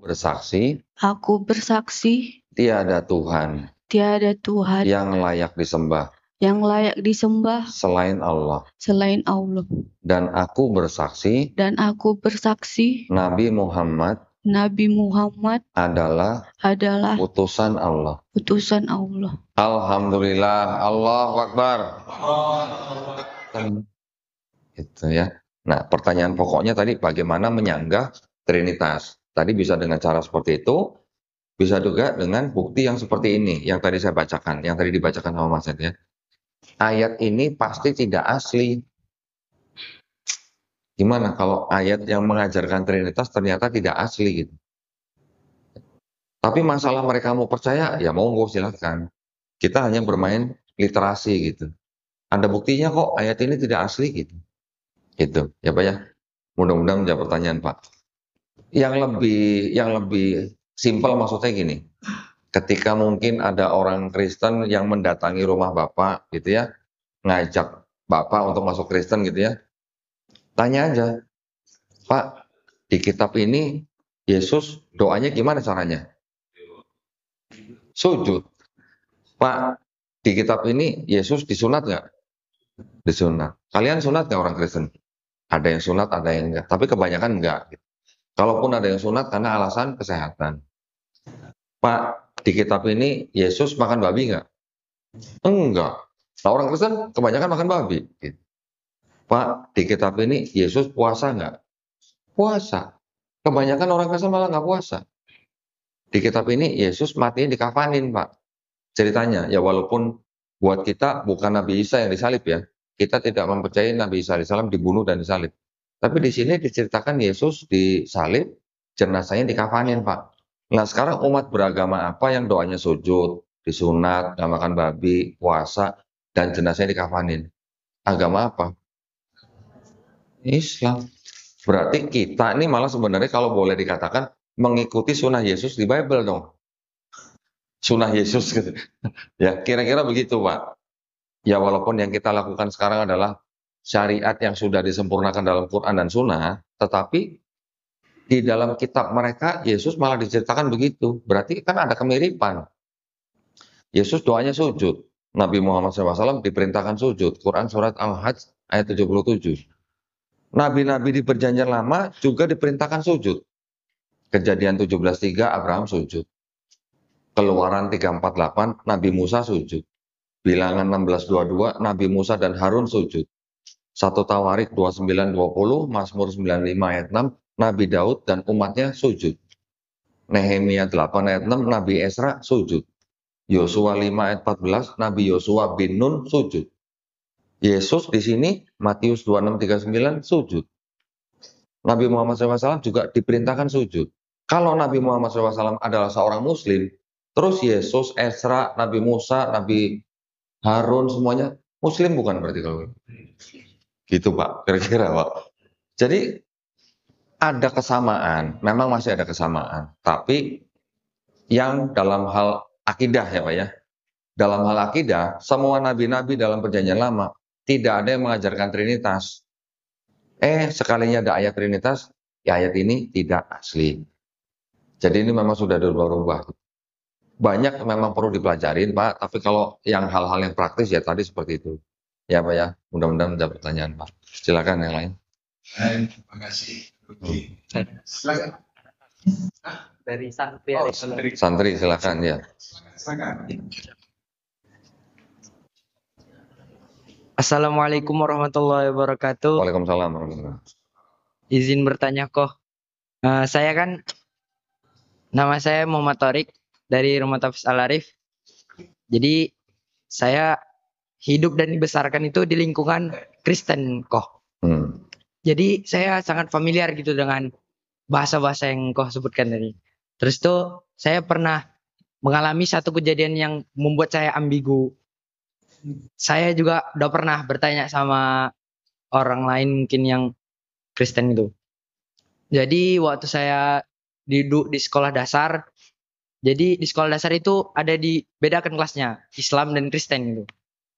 bersaksi Aku bersaksi tiada Tuhan tiada Tuhan yang layak disembah yang layak disembah selain Allah. selain Allah. Dan aku bersaksi Dan aku bersaksi Nabi Muhammad Nabi Muhammad adalah adalah utusan Allah. utusan Allah. Alhamdulillah, Allahu Akbar. Itu ya. Nah, pertanyaan pokoknya tadi bagaimana menyanggah Trinitas. Tadi bisa dengan cara seperti itu, bisa juga dengan bukti yang seperti ini, yang tadi saya bacakan, yang tadi dibacakan sama Mas Ed ya. Ayat ini pasti tidak asli. Gimana kalau ayat yang mengajarkan Trinitas ternyata tidak asli gitu. Tapi masalah mereka mau percaya, ya monggo silahkan. Kita hanya bermain literasi gitu. Ada buktinya kok ayat ini tidak asli gitu. Gitu, ya Pak ya. Mudah-mudahan menjawab pertanyaan Pak. Yang lebih simpel maksudnya gini. Ketika mungkin ada orang Kristen yang mendatangi rumah Bapak gitu ya, ngajak Bapak untuk masuk Kristen gitu ya. Tanya aja, Pak, di kitab ini Yesus doanya gimana caranya? Sujud. Pak, di kitab ini Yesus disunat nggak? Disunat. Kalian sunat nggak orang Kristen? Ada yang sunat, ada yang enggak. Tapi kebanyakan enggak. Kalaupun ada yang sunat karena alasan kesehatan. Pak, di kitab ini Yesus makan babi nggak? Enggak. Nah, orang Kristen kebanyakan makan babi. Gitu. Pak, di kitab ini Yesus puasa nggak? Puasa. Kebanyakan orang Kristen malah nggak puasa. Di kitab ini Yesus matinya dikafanin, Pak. Ceritanya, ya walaupun buat kita bukan Nabi Isa yang disalib ya. Kita tidak mempercayai Nabi Isa AS dibunuh dan disalib. Tapi di sini diceritakan Yesus disalib, jenazahnya dikafanin, Pak. Nah sekarang umat beragama apa yang doanya sujud, disunat, nggak makan babi, puasa, dan jenazahnya dikafanin? Agama apa? Islam. Berarti kita ini malah sebenarnya kalau boleh dikatakan mengikuti sunnah Yesus di Bible dong. Sunnah Yesus gitu. Ya, kira-kira begitu, Pak. Ya walaupun yang kita lakukan sekarang adalah syariat yang sudah disempurnakan dalam Quran dan Sunnah, tetapi di dalam kitab mereka Yesus malah diceritakan begitu. Berarti kan ada kemiripan. Yesus doanya sujud. Nabi Muhammad SAW diperintahkan sujud. Quran surat Al-Hajj ayat 77. Nabi-nabi di perjanjian lama juga diperintahkan sujud. Kejadian 17:3 Abraham sujud. Keluaran 3:48 Nabi Musa sujud. Bilangan 16:22 Nabi Musa dan Harun sujud. 1 Tawarik 29:20 Mazmur 95 ayat 6 Nabi Daud dan umatnya sujud. Nehemia 8 ayat 6 Nabi Esra sujud. Yosua 5 ayat 14 Nabi Yosua bin Nun sujud. Yesus di sini Matius 26:39 sujud. Nabi Muhammad SAW juga diperintahkan sujud. Kalau Nabi Muhammad SAW adalah seorang Muslim, terus Yesus, Esra, Nabi Musa, Nabi Harun semuanya Muslim bukan berarti kalau gitu Pak, kira-kira Pak. Jadi ada kesamaan, memang masih ada kesamaan, tapi yang dalam hal akidah ya Pak ya. Dalam hal akidah, semua nabi-nabi dalam perjanjian lama tidak ada yang mengajarkan Trinitas. Sekalinya ada ayat Trinitas, ya ayat ini tidak asli. Jadi ini memang sudah berubah-ubah. Banyak memang perlu dipelajarin Pak, tapi kalau yang hal-hal yang praktis ya tadi seperti itu. Ya Pak ya, mudah-mudahan menjawab pertanyaan Pak. Silakan yang lain. Baik, terima kasih. Silakan. Dari santri. Santri silakan ya. Silakan. Assalamualaikum warahmatullahi wabarakatuh. Waalaikumsalam warahmatullahi wabarakatuh. Izin bertanya kok. Saya kan nama saya Muhammad Torik dari Rumah Tafis Al Arif. Jadi saya hidup dan dibesarkan itu di lingkungan Kristen kok. Jadi saya sangat familiar gitu dengan bahasa-bahasa yang kau sebutkan tadi. Terus tuh saya pernah mengalami satu kejadian yang membuat saya ambigu. Saya juga udah pernah bertanya sama orang lain mungkin yang Kristen itu. Jadi waktu saya duduk di sekolah dasar, jadi di sekolah dasar itu ada dibedakan kelasnya, Islam dan Kristen gitu.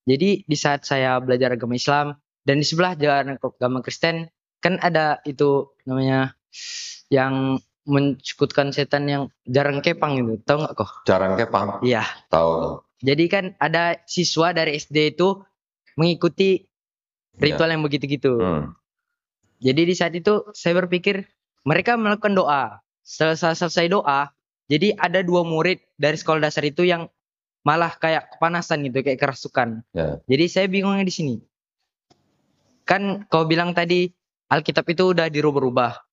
Jadi di saat saya belajar agama Islam dan di sebelah jalan agama Kristen, kan ada itu namanya yang mencukutkan setan yang jarang kepang itu. Tahu nggak kok? Jarang kepang. Iya. Tahu. Jadi kan ada siswa dari SD itu mengikuti ritual yang begitu-gitu. Jadi di saat itu saya berpikir mereka melakukan doa. Setelah selesai doa, jadi ada 2 murid dari sekolah dasar itu yang malah kayak kepanasan gitu, kayak kerasukan. Ya. Jadi saya bingungnya di sini. Kan kau bilang tadi Alkitab itu udah dirubah-rubah.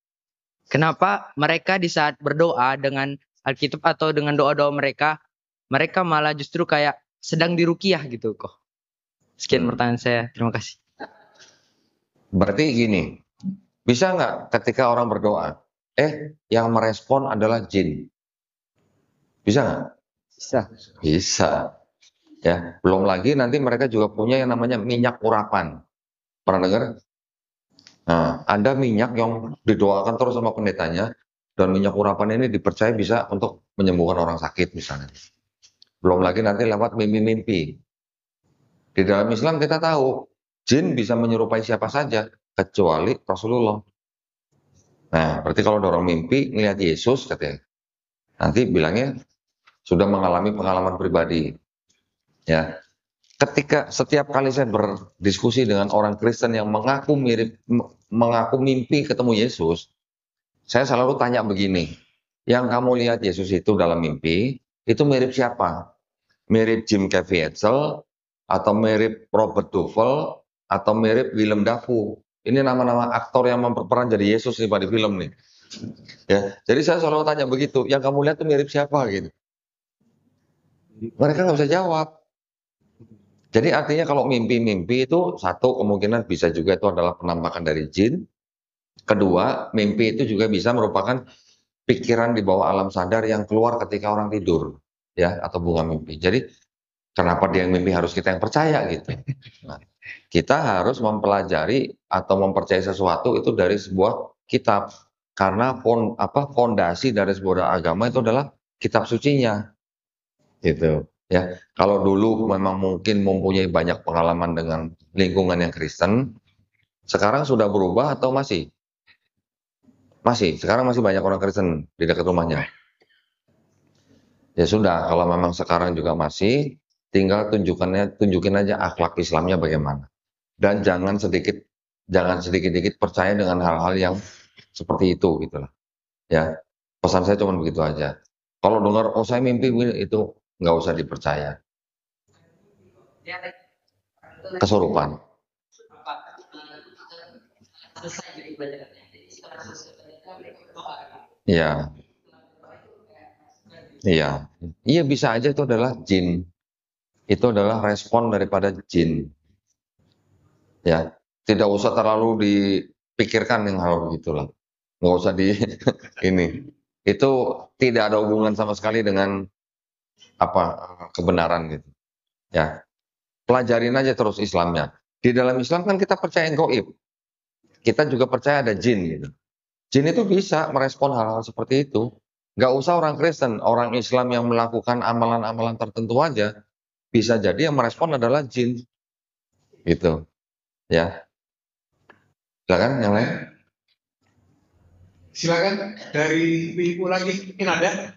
Kenapa mereka di saat berdoa dengan Alkitab atau dengan doa-doa mereka malah justru kayak sedang diruqyah gitu kok. Sekian pertanyaan saya. Terima kasih. Berarti gini, bisa nggak ketika orang berdoa, yang merespon adalah jin? Bisa nggak? Bisa. Bisa. Ya, belum lagi nanti mereka juga punya yang namanya minyak urapan. Pernah dengar? Nah, ada minyak yang didoakan terus sama pendetanya, dan minyak urapan ini dipercaya bisa untuk menyembuhkan orang sakit misalnya. Belum lagi nanti lewat mimpi-mimpi. Di dalam Islam kita tahu, jin bisa menyerupai siapa saja, kecuali Rasulullah. Nah, berarti kalau dorong mimpi, ngelihat Yesus, katanya, nanti bilangnya sudah mengalami pengalaman pribadi. Ya, ketika setiap kali saya berdiskusi dengan orang Kristen yang mengaku mimpi ketemu Yesus, saya selalu tanya begini, yang kamu lihat Yesus itu dalam mimpi, itu mirip siapa? Mirip Jim Caviezel, atau mirip Robert Duvall, atau mirip Willem Dafoe? Ini nama-nama aktor yang berperan jadi Yesus nih pada film nih. Ya, jadi saya selalu tanya begitu, yang kamu lihat itu mirip siapa gitu? Mereka nggak bisa jawab. Jadi artinya kalau mimpi-mimpi itu satu kemungkinan bisa juga itu adalah penampakan dari jin. Kedua, mimpi itu juga bisa merupakan pikiran di bawah alam sadar yang keluar ketika orang tidur, ya, atau bunga mimpi. Jadi kenapa dia yang mimpi harus kita yang percaya gitu? Nah, kita harus mempelajari atau mempercayai sesuatu itu dari sebuah kitab, karena fondasi dari sebuah agama itu adalah kitab sucinya, gitu. Ya, kalau dulu memang mungkin mempunyai banyak pengalaman dengan lingkungan yang Kristen, sekarang sudah berubah atau masih? Masih, sekarang masih banyak orang Kristen di dekat rumahnya. Ya sudah, kalau memang sekarang juga masih, tinggal tunjukin aja akhlak Islamnya bagaimana. Dan jangan sedikit-sedikit percaya dengan hal-hal yang seperti itu gitulah. Ya, pesan saya cuma begitu aja. Kalau dengar, oh saya mimpi itu nggak usah dipercaya. Kesurupan. Iya. Iya. Iya bisa aja itu adalah jin. Itu adalah respon daripada jin. Ya, tidak usah terlalu dipikirkan yang hal begitulah. Nggak usah ini. Itu tidak ada hubungan sama sekali dengan kebenaran gitu. Ya, pelajarin aja terus Islamnya. Di dalam Islam kan kita percaya gaib. Kita juga percaya ada jin gitu. Jin itu bisa merespon hal-hal seperti itu. Nggak usah orang Kristen, orang Islam yang melakukan amalan-amalan tertentu aja, bisa jadi yang merespon adalah jin. Gitu. Ya. Silakan yang lain. Silakan dari ibu lagi, mungkin ada.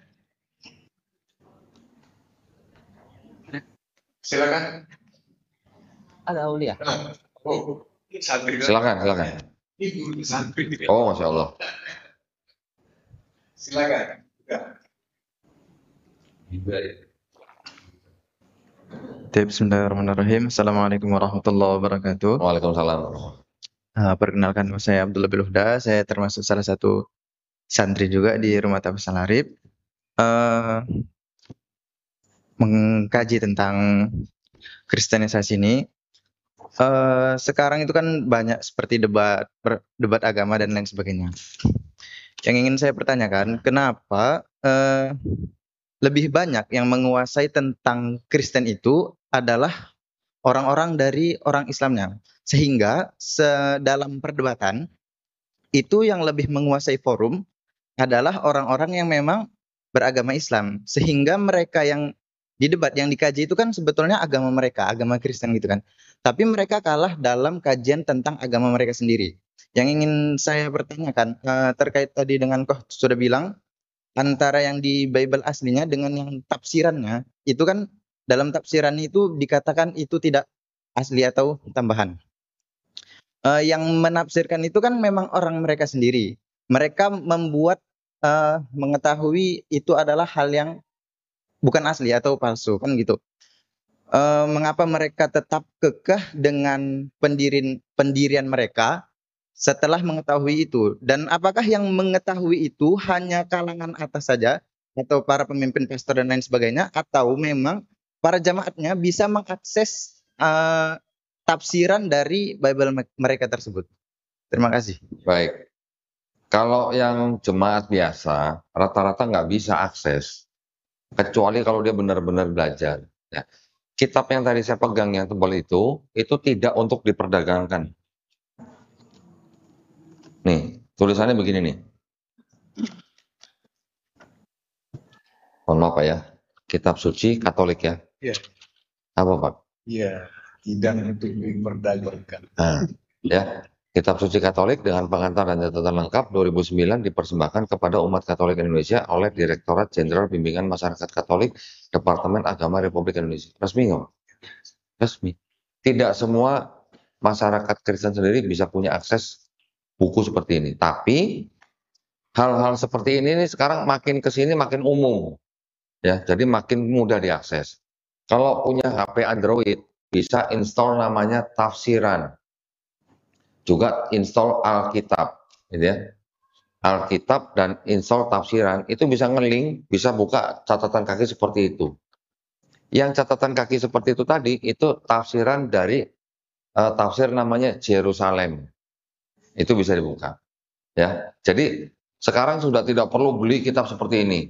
Silakan. Ada Aulia. Santri. Silakan. Ibu santri. Oh, Masya Allah. Silakan. Bismillahirrahmanirrahim. Assalamualaikum warahmatullahi wabarakatuh. Waalaikumsalam. Perkenalkan, saya Abdullah Bilhuda. Saya termasuk salah satu santri juga di Rumah Tafis Al-Arif. Mengkaji tentang kristenisasi ini. Sekarang itu kan banyak seperti debat agama dan lain sebagainya. Yang ingin saya pertanyakan, kenapa lebih banyak yang menguasai tentang Kristen itu adalah orang-orang dari orang Islamnya, sehingga dalam perdebatan itu yang lebih menguasai forum adalah orang-orang yang memang beragama Islam, sehingga mereka yang di debat yang dikaji itu kan sebetulnya agama mereka, agama Kristen gitu kan, tapi mereka kalah dalam kajian tentang agama mereka sendiri. Yang ingin saya pertanyakan terkait tadi dengan kau sudah bilang antara yang di Bible aslinya dengan yang tafsirannya, itu kan dalam tafsiran itu dikatakan itu tidak asli atau tambahan. Yang menafsirkan itu kan memang orang mereka sendiri. Mereka membuat mengetahui itu adalah hal yang bukan asli atau palsu kan gitu. Mengapa mereka tetap kekeh dengan pendirian mereka setelah mengetahui itu? Dan apakah yang mengetahui itu hanya kalangan atas saja atau para pemimpin pastor dan lain sebagainya, atau memang para jamaatnya bisa mengakses tafsiran dari Bible mereka tersebut? Terima kasih. Baik. Kalau yang jemaat biasa, rata-rata nggak bisa akses. Kecuali kalau dia benar-benar belajar. Ya. Kitab yang tadi saya pegang yang tebal itu tidak untuk diperdagangkan. Nih, tulisannya begini nih. Mohon maaf Pak ya. Kitab suci Katolik ya. Iya. Apa Pak? Iya, tidak untuk diperdagangkan. Nah, ya. Kitab suci Katolik dengan pengantar dan catatan lengkap 2009 dipersembahkan kepada umat Katolik Indonesia oleh Direktorat Jenderal Bimbingan Masyarakat Katolik Departemen Agama Republik Indonesia. Resmi nggak? Resmi. Tidak semua masyarakat Kristen sendiri bisa punya akses buku seperti ini. Tapi hal-hal seperti ini sekarang makin kesini makin umum, ya. Jadi makin mudah diakses. Kalau punya HP Android bisa install namanya tafsiran. Juga install Alkitab, gitu ya. Alkitab dan install tafsiran itu bisa ngelink, bisa buka catatan kaki seperti itu. Yang catatan kaki seperti itu tadi itu tafsiran dari tafsir namanya Yerusalem. Itu bisa dibuka. Ya. Jadi sekarang sudah tidak perlu beli kitab seperti ini.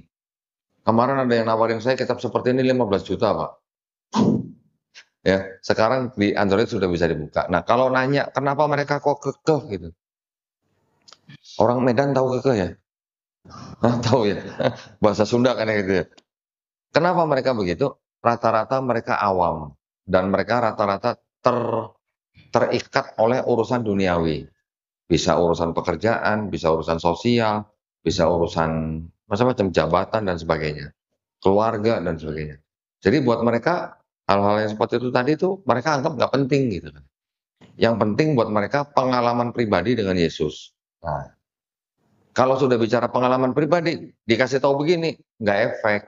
Kemarin ada yang nawarin saya kitab seperti ini 15 juta, Pak. Ya, sekarang di Android sudah bisa dibuka. Nah, kalau nanya kenapa mereka kok kekeh gitu. Orang Medan tahu kekeh ya? Nah, tahu ya. Bahasa Sunda kan gitu ya. Kenapa mereka begitu? Rata-rata mereka awam dan mereka rata-rata terikat oleh urusan duniawi. Bisa urusan pekerjaan, bisa urusan sosial, bisa urusan macam-macam jabatan dan sebagainya. Keluarga dan sebagainya. Jadi buat mereka hal-hal yang seperti itu tadi tuh mereka anggap nggak penting gitu kan. Yang penting buat mereka pengalaman pribadi dengan Yesus. Nah, kalau sudah bicara pengalaman pribadi, dikasih tahu begini, nggak efek.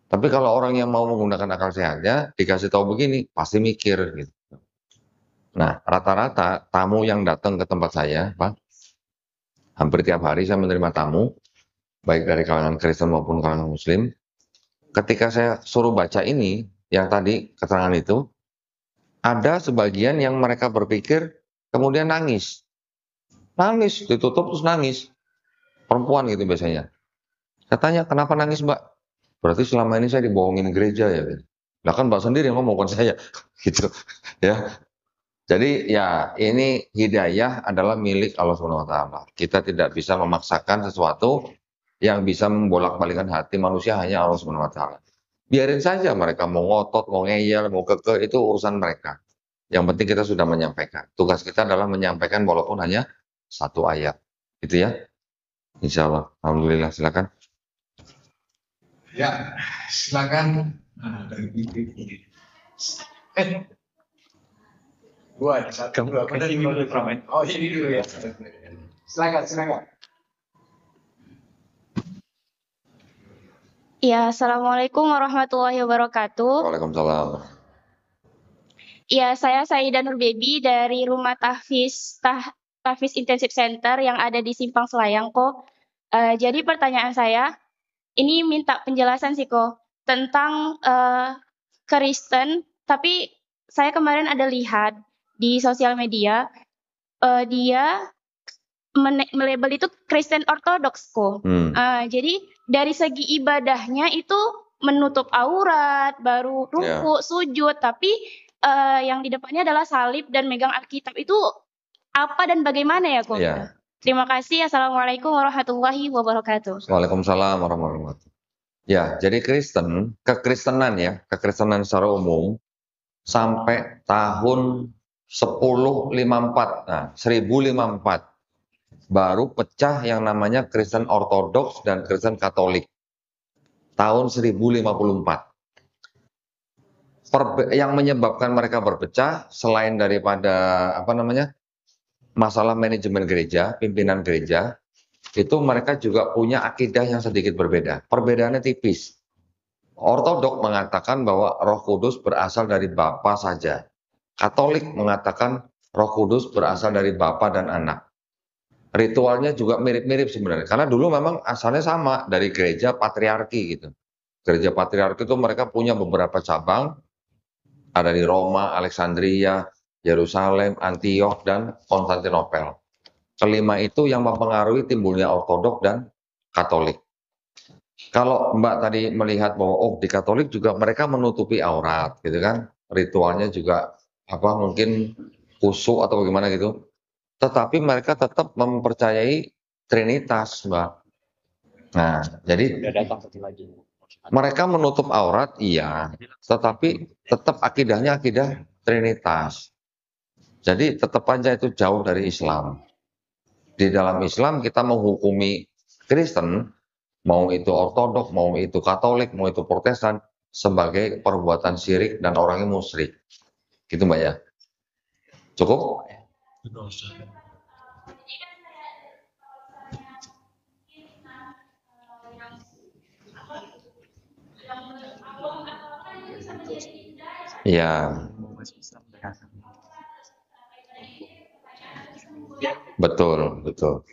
Tapi kalau orang yang mau menggunakan akal sehatnya, dikasih tahu begini, pasti mikir gitu. Nah, rata-rata tamu yang datang ke tempat saya, Pak, hampir tiap hari saya menerima tamu, baik dari kalangan Kristen maupun kalangan Muslim. Ketika saya suruh baca ini, yang tadi keterangan itu, ada sebagian yang mereka berpikir kemudian nangis. Nangis, ditutup terus nangis. Perempuan gitu biasanya. Katanya, kenapa nangis Mbak? Berarti selama ini saya dibohongin gereja ya. Nah kan Mbak sendiri yang ngomong, bukan saya. Gitu ya. Jadi ya ini hidayah adalah milik Allah SWT. Kita tidak bisa memaksakan sesuatu yang bisa membolak-balikan hati manusia, hanya Allah SWT. Biarin saja mereka mau ngotot, mau ngeyel, mau kekeh, itu urusan mereka. Yang penting kita sudah menyampaikan. Tugas kita adalah menyampaikan walaupun hanya satu ayat. Gitu ya. Insya Allah. Alhamdulillah, silakan. Ya, silakan. Nah, dari ini. Gua ada satu. Ini dulu, oh ini dulu ya. Silakan. Ya, Assalamualaikum warahmatullahi wabarakatuh. Waalaikumsalam. Ya, saya Saida Nurbebi dari Rumah Tahfiz Intensive Center yang ada di Simpang Selayang kok. Jadi pertanyaan saya, ini minta penjelasan sih kok tentang Kristen, tapi saya kemarin ada lihat di sosial media, dia melabel itu Kristen Ortodoks kok. Jadi dari segi ibadahnya itu menutup aurat, baru ruku, sujud, tapi yang di depannya adalah salib dan megang Alkitab. Itu apa dan bagaimana ya kok? Ya. Terima kasih. Assalamualaikum warahmatullahi wabarakatuh. Waalaikumsalam warahmatullahi wabarakatuh. Ya, jadi kekristenan secara umum sampai tahun 1054. Nah, 1054 baru pecah yang namanya Kristen Ortodoks dan Kristen Katolik. Tahun 1054. Yang menyebabkan mereka berpecah selain daripada masalah manajemen gereja, pimpinan gereja, itu mereka juga punya akidah yang sedikit berbeda. Perbedaannya tipis. Ortodok mengatakan bahwa Roh Kudus berasal dari Bapa saja. Katolik mengatakan Roh Kudus berasal dari Bapa dan Anak. Ritualnya juga mirip-mirip sebenarnya, karena dulu memang asalnya sama dari gereja patriarki gitu. Gereja patriarki itu mereka punya beberapa cabang, ada di Roma, Alexandria, Yerusalem, Antiokh, dan Konstantinopel. Kelima itu yang mempengaruhi timbulnya Ortodok dan Katolik. Kalau Mbak tadi melihat bahwa di Katolik juga mereka menutupi aurat, gitu kan? Ritualnya juga mungkin kusuk atau bagaimana gitu. Tetapi mereka tetap mempercayai Trinitas, Mbak. Nah, jadi mereka menutup aurat, iya, tetapi tetap akidahnya akidah Trinitas. Jadi tetap aja itu jauh dari Islam. Di dalam Islam kita menghukumi Kristen, mau itu Ortodok, mau itu Katolik, mau itu Protestan, sebagai perbuatan syirik dan orangnya musyrik. Gitu Mbak ya. Cukup? Ya, betul, betul.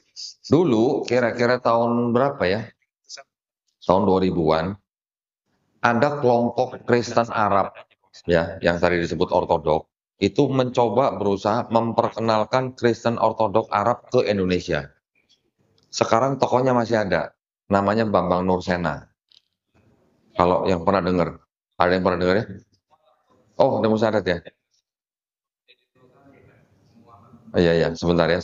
Dulu kira-kira tahun berapa ya? Tahun 2000-an, ada kelompok Kristen Arab ya, yang tadi disebut Ortodok, itu mencoba berusaha memperkenalkan Kristen Ortodok Arab ke Indonesia. Sekarang tokohnya masih ada, namanya Bambang Nursena. Kalau yang pernah dengar, ada yang pernah dengar ya? Oh, udah musyadat ya? Iya, sebentar ya.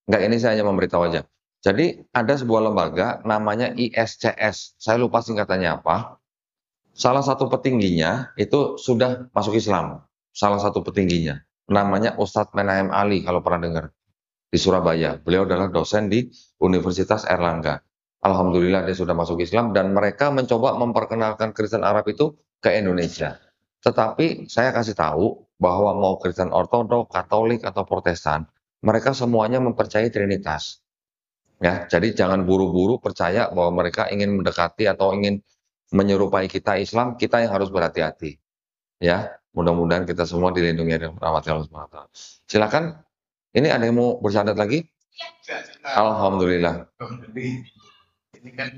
Enggak, ini saya hanya memberitahu aja. Jadi ada sebuah lembaga namanya ISCS. Saya lupa singkatannya apa. Salah satu petingginya itu sudah masuk Islam. Salah satu petingginya. Namanya Ustadz Menahem Ali, kalau pernah dengar. Di Surabaya. Beliau adalah dosen di Universitas Erlangga. Alhamdulillah dia sudah masuk Islam dan mereka mencoba memperkenalkan Kristen Arab itu ke Indonesia. Tetapi saya kasih tahu bahwa mau Kristen Ortodok, Katolik, atau Protestan, mereka semuanya mempercayai Trinitas. Ya, jadi jangan buru-buru percaya bahwa mereka ingin mendekati atau ingin menyerupai kita Islam, kita yang harus berhati-hati. Ya, mudah-mudahan kita semua dilindungi dari rahmat Allah SWT. Silakan, ini ada yang mau bersyahadat lagi? Alhamdulillah. Ini kan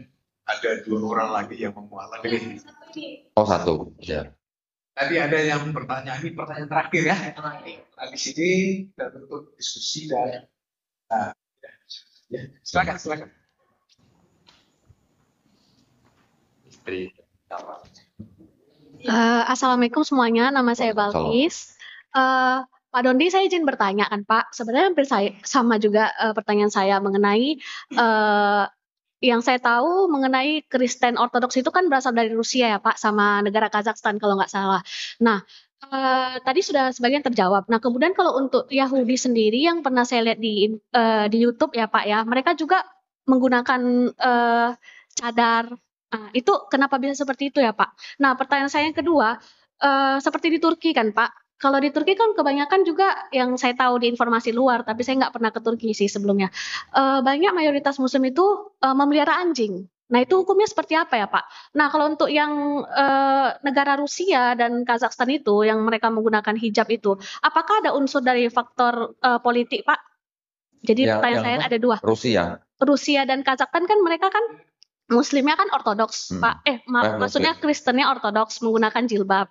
ada 2 orang lagi yang memualah ini. Oh, 1, ya. Tadi ada yang bertanya, ini pertanyaan terakhir ya. Nah, di sini kita tutup diskusi dan ya, silakan. Assalamualaikum semuanya, nama saya Balkis. Pak Dondi, saya izin bertanya kan Pak. Sebenarnya hampir sama juga pertanyaan saya mengenai yang saya tahu mengenai Kristen Ortodoks itu kan berasal dari Rusia ya Pak, sama negara Kazakhstan kalau nggak salah. Nah, tadi sudah sebagian terjawab. Nah, kemudian kalau untuk Yahudi sendiri yang pernah saya lihat di YouTube ya Pak ya, mereka juga menggunakan cadar. Nah, itu kenapa bisa seperti itu ya Pak? Nah, pertanyaan saya yang kedua, seperti di Turki kan Pak. Kalau di Turki kan kebanyakan juga yang saya tahu di informasi luar, tapi saya nggak pernah ke Turki sih sebelumnya. Banyak mayoritas Muslim itu memelihara anjing. Nah, itu hukumnya seperti apa ya Pak? Nah, kalau untuk yang negara Rusia dan Kazakhstan itu, yang mereka menggunakan hijab itu, apakah ada unsur dari faktor politik Pak? Jadi pertanyaan saya ada 2. Rusia dan Kazakhstan kan mereka kan Muslimnya kan Ortodoks Pak. Maksudnya Kristennya Ortodoks menggunakan jilbab.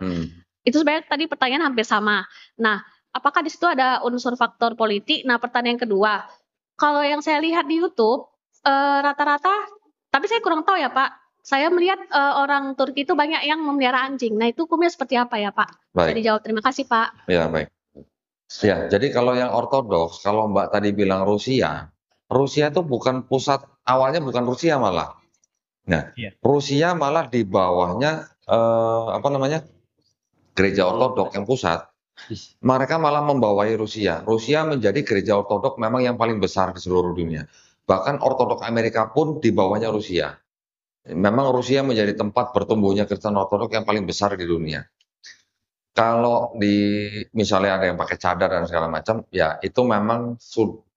Itu sebenarnya tadi pertanyaan hampir sama. Nah, apakah di situ ada unsur faktor politik? Nah, pertanyaan kedua, kalau yang saya lihat di YouTube rata-rata, tapi saya kurang tahu ya Pak. Saya melihat orang Turki itu banyak yang memelihara anjing. Nah, itu hukumnya seperti apa ya Pak? Bisa dijawab. Terima kasih Pak. Ya, baik. Ya, jadi kalau yang Ortodoks, kalau Mbak tadi bilang Rusia itu bukan pusat, awalnya bukan Rusia malah. Nah, Rusia malah di bawahnya Gereja Ortodok yang pusat, Mereka malah membawai Rusia. Rusia menjadi gereja ortodok memang yang paling besar di seluruh dunia. Bahkan ortodok Amerika pun di bawahnya Rusia. Memang Rusia menjadi tempat bertumbuhnya Kristen ortodok yang paling besar di dunia. Kalau misalnya ada yang pakai cadar dan segala macam, ya itu memang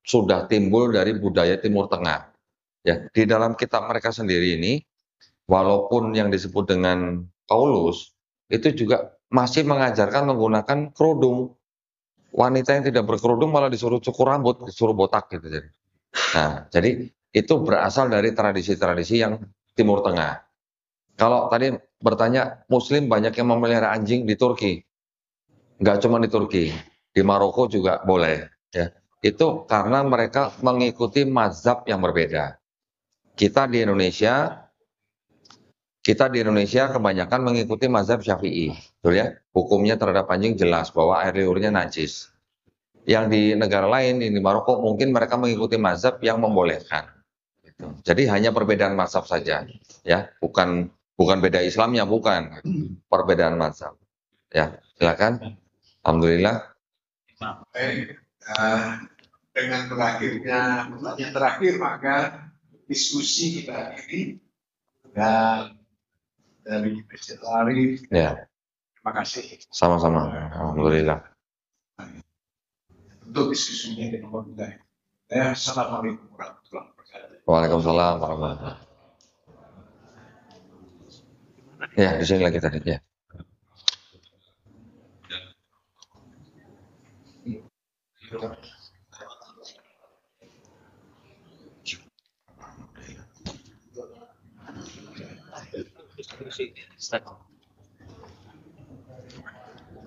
sudah timbul dari budaya Timur Tengah. Ya, di dalam kitab mereka sendiri ini, walaupun yang disebut dengan Paulus, itu juga masih mengajarkan menggunakan kerudung. Wanita yang tidak berkerudung malah disuruh cukur rambut, disuruh botak gitu. Nah, jadi itu berasal dari tradisi-tradisi yang Timur Tengah. Kalau tadi bertanya, Muslim banyak yang memelihara anjing di Turki. Nggak cuma di Turki, di Maroko juga boleh. Ya. Itu karena mereka mengikuti mazhab yang berbeda. Kita di Indonesia kebanyakan mengikuti mazhab Syafi'i, betul ya? Hukumnya terhadap anjing jelas bahwa air liurnya najis. Yang di negara lain, di Maroko mungkin mereka mengikuti mazhab yang membolehkan. Jadi hanya perbedaan mazhab saja, ya, bukan beda Islamnya, bukan, perbedaan mazhab. Ya, silakan. Alhamdulillah. Dengan berakhirnya pertanyaan terakhir, maka diskusi kita ini dan dari Masjid Al-Arif. Ya. Terima kasih. Sama-sama. Alhamdulillah. Untuk diskusinya dengan Alhamdulillah. Assalamualaikum warahmatullahi wabarakatuh. Waalaikumsalam warahmatullahi wabarakatuh. Ya, di sini lagi tadi ya.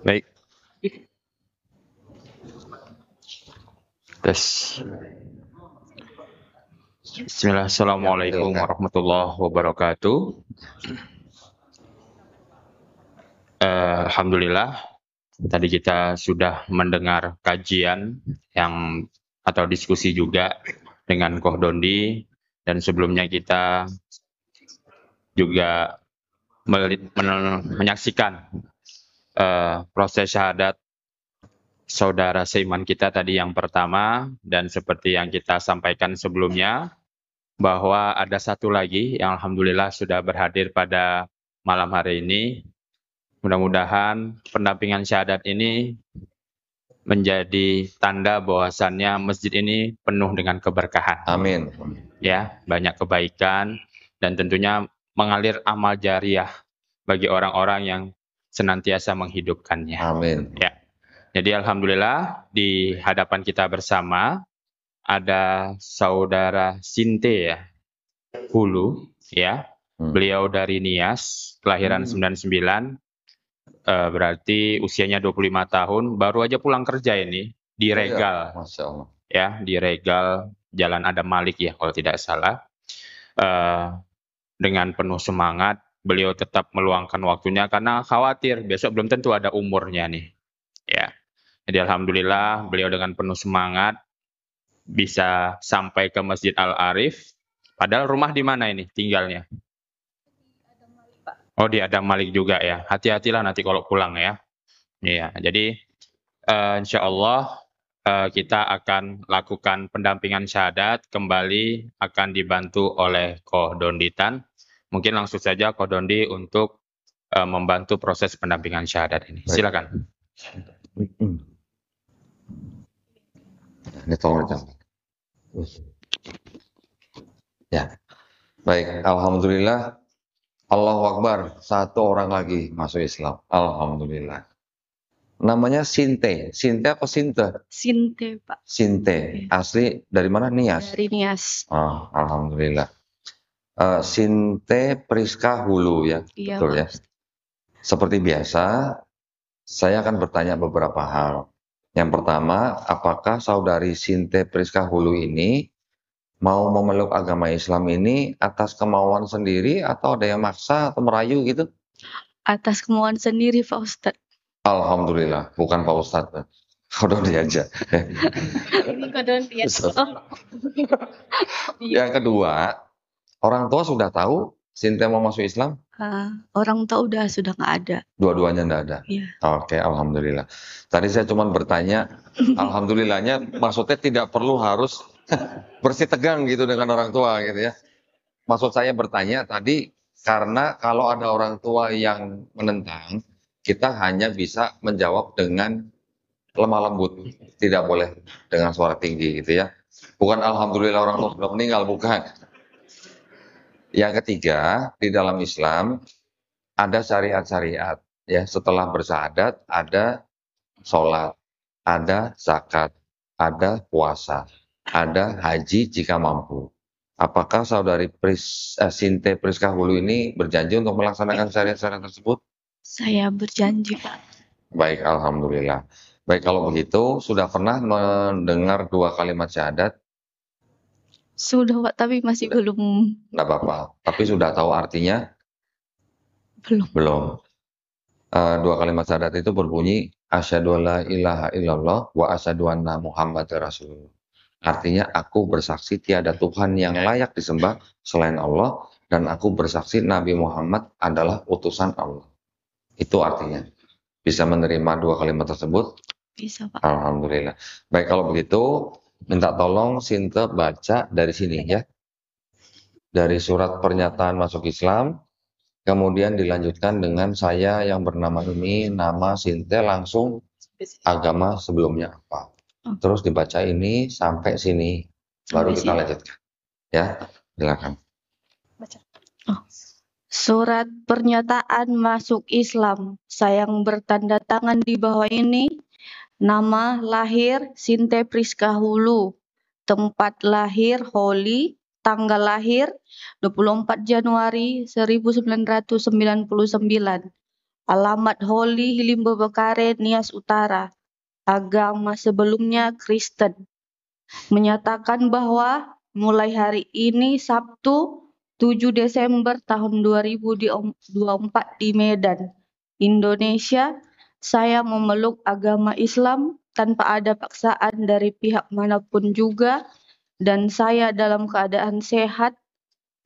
Baik. Tes. Bismillah. Assalamualaikum warahmatullahi wabarakatuh. Alhamdulillah. Tadi kita sudah mendengar kajian yang atau diskusi juga dengan Koh Dondi, dan sebelumnya kita juga menyaksikan proses syahadat saudara seiman kita tadi yang pertama, dan seperti yang kita sampaikan sebelumnya bahwa ada satu lagi yang alhamdulillah sudah berhadir pada malam hari ini. Mudah-mudahan pendampingan syahadat ini menjadi tanda bahwasannya masjid ini penuh dengan keberkahan. Amin. Ya, banyak kebaikan dan tentunya mengalir amal jariah bagi orang-orang yang senantiasa menghidupkannya. Amin. Ya. Jadi alhamdulillah di hadapan kita bersama ada saudara Sinte ya, Hulu ya. Beliau dari Nias, kelahiran 99. Berarti usianya 25 tahun, baru aja pulang kerja ini di Regal. Masya Allah. Ya, di Regal Jalan Adam Malik ya kalau tidak salah. Dengan penuh semangat beliau tetap meluangkan waktunya karena khawatir besok belum tentu ada umurnya nih. Ya. Jadi alhamdulillah beliau dengan penuh semangat bisa sampai ke Masjid Al-Arif. Padahal rumah di mana ini tinggalnya? Oh, di Adam Malik juga ya. Hati-hatilah nanti kalau pulang ya. Iya, jadi insya Allah kita akan lakukan pendampingan syahadat, kembali akan dibantu oleh Koh Donditan. Mungkin langsung saja Koh Dondi untuk membantu proses pendampingan syahadat ini. Silakan. Ini tolong dicatat. Ya, baik. Alhamdulillah. Allahu Akbar. Satu orang lagi masuk Islam. Alhamdulillah. Namanya Sinte. Sinte apa Sinte? Sinte, Pak. Sinte. Asli dari mana? Nias. Dari Nias. Oh, alhamdulillah. Sinte Priska Hulu ya. Iya, Betul Pak. ya. Seperti biasa, saya akan bertanya beberapa hal. Yang pertama, apakah saudari Sinte Priska Hulu ini mau memeluk agama Islam ini atas kemauan sendiri atau ada yang maksa atau merayu gitu? Atas kemauan sendiri, Pak Ustadz. Alhamdulillah, bukan Pak Ustadz. Udah dia aja. Ini kodon dia. Yang kedua, orang tua sudah tahu Sinte mau masuk Islam? Orang tua sudah nggak ada. Dua-duanya enggak ada? Iya. Oke, alhamdulillah. Tadi saya cuma bertanya, alhamdulillahnya maksudnya tidak perlu harus bersih tegang gitu dengan orang tua gitu ya. Maksud saya bertanya tadi karena kalau ada orang tua yang menentang, kita hanya bisa menjawab dengan lemah lembut, tidak boleh dengan suara tinggi gitu ya. Bukan alhamdulillah orang tua sudah meninggal, bukan. Yang ketiga, di dalam Islam ada syariat-syariat ya. Setelah bersyahadat ada sholat, ada zakat, ada puasa, ada haji jika mampu. Apakah saudari Sinte Priska Hulu ini berjanji untuk melaksanakan syariat-syariat tersebut? Saya berjanji, Pak. Baik, alhamdulillah. Baik, kalau begitu sudah pernah mendengar 2 kalimat syahadat? Sudah, Pak, tapi masih belum. Enggak apa-apa. Tapi sudah tahu artinya? Belum. Belum. 2 kalimat syahadat itu berbunyi asyhadu alla ilaha illallah wa asyhadu anna Muhammadar Rasulullah. Artinya aku bersaksi tiada Tuhan yang layak disembah selain Allah dan aku bersaksi Nabi Muhammad adalah utusan Allah. Itu artinya. Bisa menerima 2 kalimat tersebut? Bisa, Pak. Alhamdulillah. Baik, kalau begitu minta tolong Sinte baca dari sini ya. Dari surat pernyataan masuk Islam, kemudian dilanjutkan dengan saya yang bernama ini, nama Sinte, langsung agama sebelumnya apa. Terus dibaca ini sampai sini, baru Sampai kita sini. lanjutkan. Ya, silakan. Surat pernyataan masuk Islam. Saya yang bertanda tangan di bawah ini. Nama lahir Sinte Priska Hulu. Tempat lahir Holi. Tanggal lahir 24 Januari 1999. Alamat Holi Hilimba Bekare, Nias Utara. Agama sebelumnya Kristen. Menyatakan bahwa mulai hari ini Sabtu 7 Desember tahun 2024 di Medan, Indonesia, saya memeluk agama Islam tanpa ada paksaan dari pihak manapun juga, dan saya dalam keadaan sehat,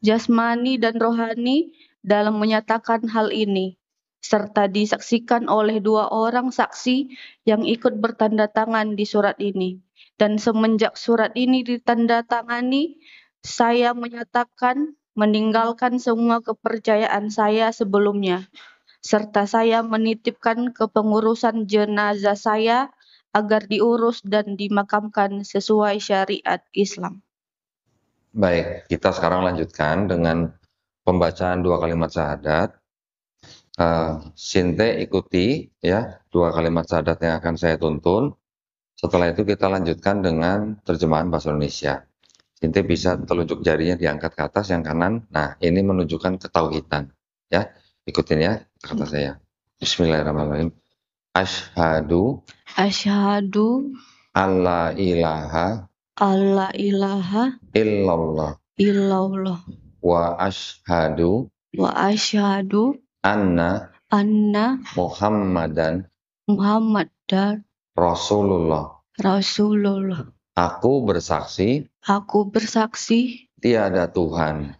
jasmani dan rohani dalam menyatakan hal ini, serta disaksikan oleh 2 orang saksi yang ikut bertanda tangan di surat ini. Dan semenjak surat ini ditandatangani, saya menyatakan meninggalkan semua kepercayaan saya sebelumnya, serta saya menitipkan kepengurusan jenazah saya agar diurus dan dimakamkan sesuai syariat Islam. Baik, kita sekarang lanjutkan dengan pembacaan 2 kalimat syahadat. Sinte ikuti ya 2 kalimat syahadat yang akan saya tuntun. Setelah itu kita lanjutkan dengan terjemahan bahasa Indonesia. Sinte bisa telunjuk jarinya diangkat ke atas yang kanan. Nah, ini menunjukkan ketauhidan. Ya, ikutin ya kata saya. Bismillahirrahmanirrahim. Asyhadu alla ilaha illallah wa asyhadu anna Muhammadan Rasulullah. Aku bersaksi tiada Tuhan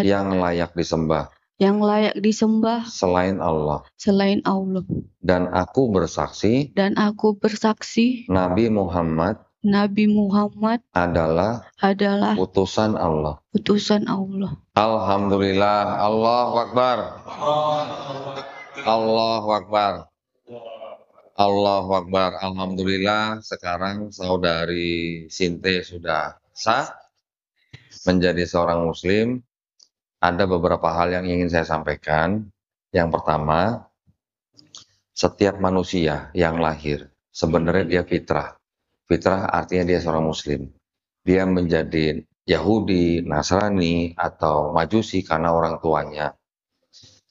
yang layak disembah selain Allah. Dan aku bersaksi Nabi Muhammad adalah utusan Allah. Alhamdulillah. Allahu Akbar. Allahu Akbar. Allahu Akbar. Alhamdulillah, sekarang saudari Sinte sudah sah menjadi seorang muslim. Ada beberapa hal yang ingin saya sampaikan. Yang pertama, setiap manusia yang lahir sebenarnya dia fitrah. Fitrah artinya dia seorang muslim. Dia menjadi Yahudi, Nasrani, atau Majusi karena orang tuanya.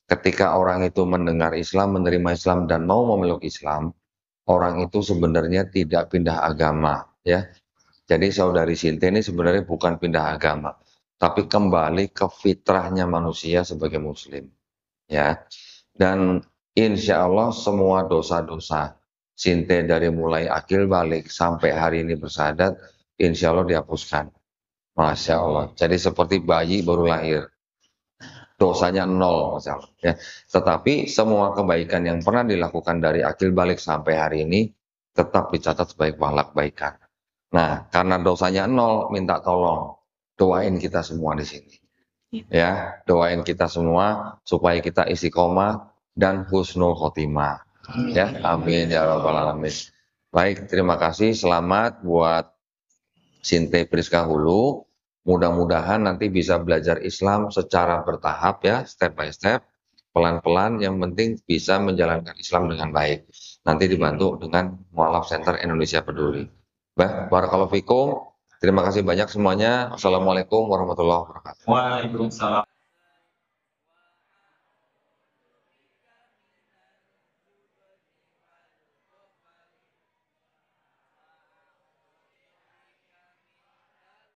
Ketika orang itu mendengar Islam, menerima Islam, dan mau memeluk Islam, orang itu sebenarnya tidak pindah agama. Ya. Jadi saudari Sinte ini sebenarnya bukan pindah agama, tapi kembali ke fitrahnya manusia sebagai muslim. Ya. Dan insya Allah semua dosa-dosa Sinte dari mulai akil balik sampai hari ini bersyahadat, insya Allah dihapuskan. Masya Allah. Jadi seperti bayi baru lahir. dosanya 0 misalnya ya. Tetapi semua kebaikan yang pernah dilakukan dari akil balik sampai hari ini tetap dicatat sebagai pahala kebaikan. Nah, karena dosanya 0, minta tolong doain kita semua di sini. Ya, doain kita semua supaya kita istiqomah dan husnul khotimah. Ya, amin ya rabbal alamin. Baik, terima kasih. Selamat buat Sinte Priska Hulu. Mudah-mudahan nanti bisa belajar Islam secara bertahap ya, step by step, pelan-pelan. Yang penting bisa menjalankan Islam dengan baik. Nanti dibantu dengan Mu'alaf Center Indonesia Peduli. Barakallahu fikum. Terima kasih banyak semuanya. Assalamualaikum warahmatullahi wabarakatuh. Waalaikumsalam.